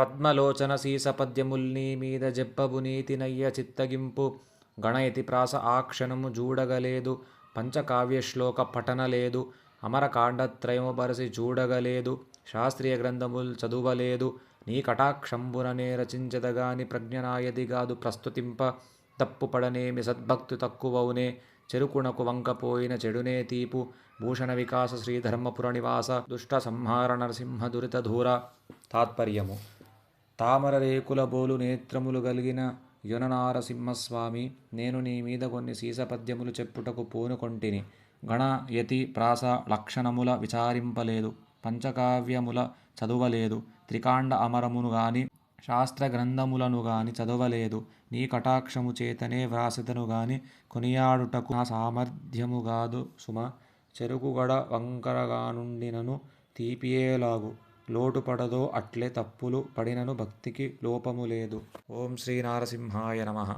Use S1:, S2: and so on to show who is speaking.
S1: పద్మలోచన సీసపద్యముల్నీ మీద జెప్పబు నీతి నయ్య చిత్తగింపు గణయతి ప్రాస ఆ క్షణము జూడగలేదు పంచకావ్యశ్లోక పఠనలేదు అమరకాండత్రయము బరసి చూడగలేదు శాస్త్రీయ గ్రంథముల్ చదువలేదు నీ కటాక్షంబుననే రచించదగాని ప్రజ్ఞనాయదిగాదు ప్రస్తుతింప తప్పుపడనేమి సద్భక్తు తక్కువవునే చెరుకునకు వంకపోయిన చెడునే తీపు భూషణ వికాస శ్రీధర్మపుర నివాస దుష్ట సంహార నరసింహ దురిత ధూర. తాత్పర్యము: తామర రేకుల బోలు నేత్రములు గలిగిన యొననారసింహస్వామి, నేను నీ మీద కొన్ని సీసపద్యములు చెప్పుటకు పూనుకొంటిని. గణ యతి ప్రాస లక్షణముల విచారింపలేదు, పంచకావ్యముల చదువలేదు, త్రికాండ అమరమును గాని శాస్త్ర గ్రంథములను గాని చదవలేదు. నీ కటాక్షము చేతనే వ్రాసెదను గాని కొనియాడుటకు నా సామర్థ్యముగాదు సుమ. చెరుకుగడ వంకరగానుండినను తీపియేలాగు లోటుపడదో అట్లే తప్పులు పడినను భక్తికి లోపము లేదు. ఓం శ్రీ నారసింహాయ నమః.